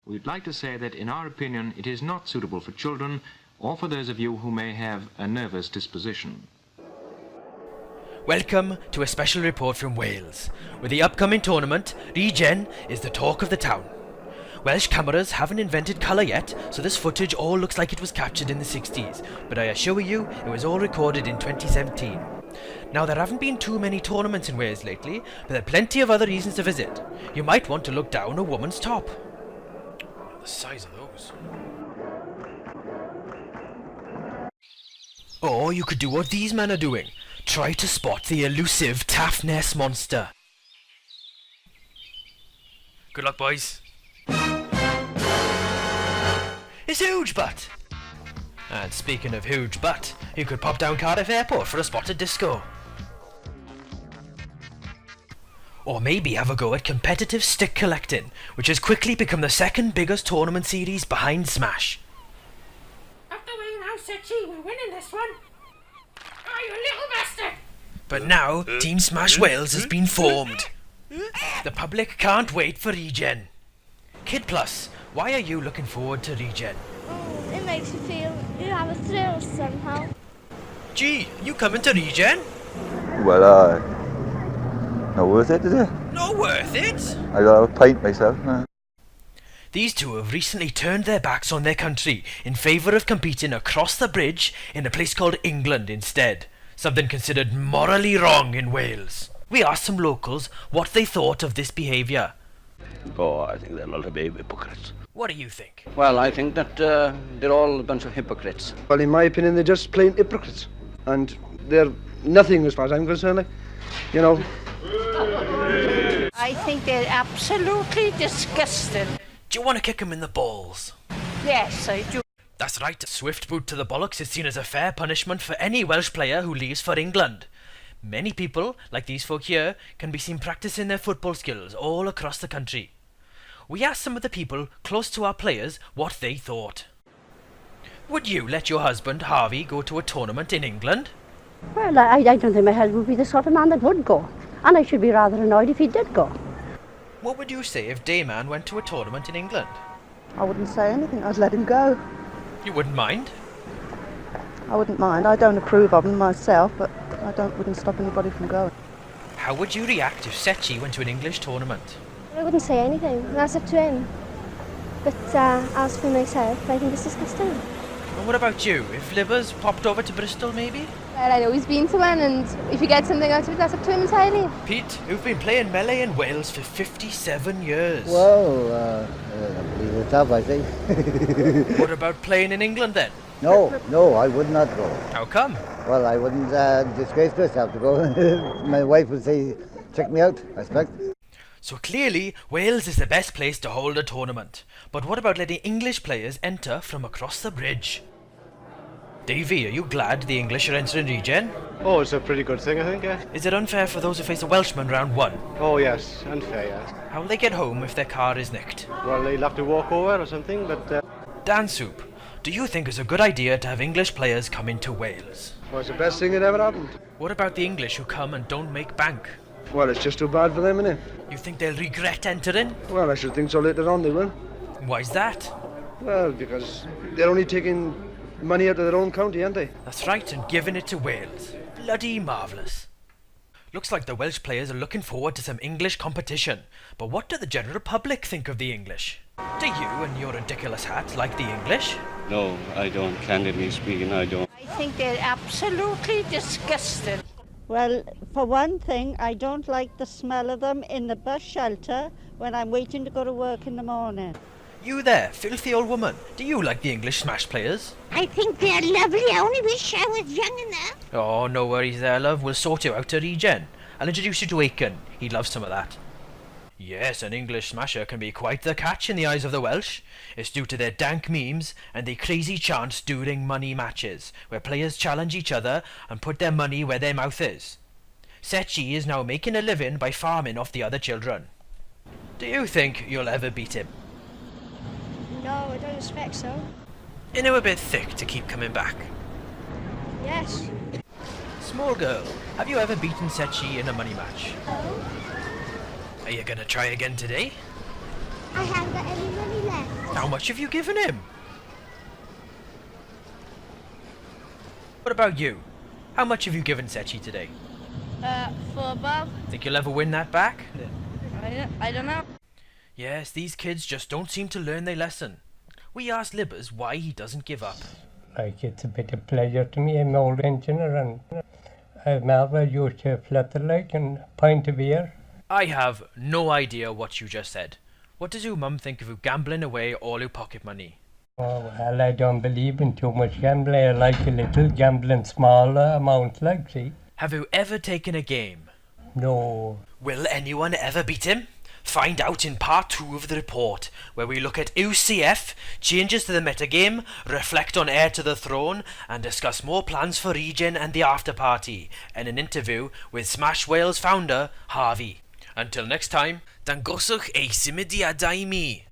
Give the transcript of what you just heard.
We'd like to say that, in our opinion, it is not suitable for children or for those of you who may have a nervous disposition. Welcome to a special report from Wales. With the upcoming tournament, Regen is the talk of the town. Welsh cameras haven't invented colour yet, so this footage all looks like it was captured in the 60s, but I assure you it was all recorded in 2017. Now, there haven't been too many tournaments in Wales lately, but there are plenty of other reasons to visit. You might want to look down a woman's top. The size of those. Or you could do what these men are doing. Try to spot the elusive Taff Ness monster. Good luck, boys. It's huge butt! And speaking of huge butt, you could pop down Cardiff Airport for a spotted disco. Or maybe have a go at competitive stick collecting, which has quickly become the second biggest tournament series behind Smash. Up the way now, Setchy, we're winning this one. Oh, you little bastard! But now, Team Smash Wales has been formed. The public can't wait for Regen. Kid Plus, why are you looking forward to Regen? Oh, it makes you feel you have a thrill somehow. Gee, you coming to Regen? Well, not worth it, is it? Not worth it? I got a pint myself. These two have recently turned their backs on their country in favour of competing across the bridge in a place called England instead, something considered morally wrong in Wales. We asked some locals what they thought of this behaviour. Oh, I think they're a lot of hypocrites. What do you think? Well, I think that they're all a bunch of hypocrites. Well, in my opinion, they're just plain hypocrites. And they're nothing as far as I'm concerned, like, you know. I think they're absolutely disgusting. Do you want to kick him in the balls? Yes, I do. That's right, a swift boot to the bollocks is seen as a fair punishment for any Welsh player who leaves for England. Many people, like these folk here, can be seen practicing their football skills all across the country. We asked some of the people close to our players what they thought. Would you let your husband, Harvey, go to a tournament in England? Well, I don't think my husband would be the sort of man that would go. And I should be rather annoyed if he did go. What would you say if Dayman went to a tournament in England? I wouldn't say anything. I'd let him go. You wouldn't mind? I wouldn't mind. I don't approve of him myself, but wouldn't stop anybody from going. How would you react if Setchy went to an English tournament? I wouldn't say anything. That's up to him. But as for myself, I think it's disgusting. And what about you? If Libbers popped over to Bristol, maybe? Well, I'd always been to one, and if you get something out of it, that's up to him entirely. Pete, you've been playing melee in Wales for 57 years. Well, I believe it's up, I think. What about playing in England then? No, I would not go. How come? Well, I wouldn't disgrace myself to go. My wife would say, check me out, I expect. So clearly, Wales is the best place to hold a tournament. But what about letting English players enter from across the bridge? Davey, are you glad the English are entering Regen? Oh, it's a pretty good thing, I think, yeah. Is it unfair for those who face a Welshman round one? Oh, yes, unfair, yes. How will they get home if their car is nicked? Well, they'll have to walk over or something, but... Dan Soup, do you think it's a good idea to have English players come into Wales? Well, it's the best thing that ever happened. What about the English who come and don't make bank? Well, it's just too bad for them, innit? You think they'll regret entering? Well, I should think so later on, they will. Why's that? Well, because they're only taking money out of their own county, aren't they? That's right, and giving it to Wales. Bloody marvellous. Looks like the Welsh players are looking forward to some English competition. But what do the general public think of the English? Do you and your ridiculous hat like the English? No, I don't. Candidly speaking, I don't. I think they're absolutely disgusting. Well, for one thing, I don't like the smell of them in the bus shelter when I'm waiting to go to work in the morning. You there, filthy old woman. Do you like the English Smash players? I think they're lovely. I only wish I was young enough. Oh, no worries there, love. We'll sort you out to Regen. I'll introduce you to Aiken. He'd love some of that. Yes, an English smasher can be quite the catch in the eyes of the Welsh. It's due to their dank memes and their crazy chants during money matches, where players challenge each other and put their money where their mouth is. Setchy is now making a living by farming off the other children. Do you think you'll ever beat him? No, I don't expect so. You know, a bit thick to keep coming back. Yes. Small girl, have you ever beaten Setchy in a money match? No. Are you gonna try again today? I haven't got any money left. How much have you given him? What about you? How much have you given Sechi today? 4 bob. Think you'll ever win that back? I don't know. Yes, these kids just don't seem to learn their lesson. We asked Libbers why he doesn't give up. Like, it's a bit of pleasure to me. I'm an old engineer and I've never used to flutter like and pint of beer. I have no idea what you just said. What does your mum think of you gambling away all your pocket money? Oh, well, I don't believe in too much gambling. I like a little gambling, small amount, like, see. Have you ever taken a game? No. Will anyone ever beat him? Find out in part 2 of the report, where we look at UCF, changes to the metagame, reflect on Heir to the Throne, and discuss more plans for Regen and the after party, and an interview with Smash Wales founder, Harvey. Until next time, dangoswch ei symudiadau mi.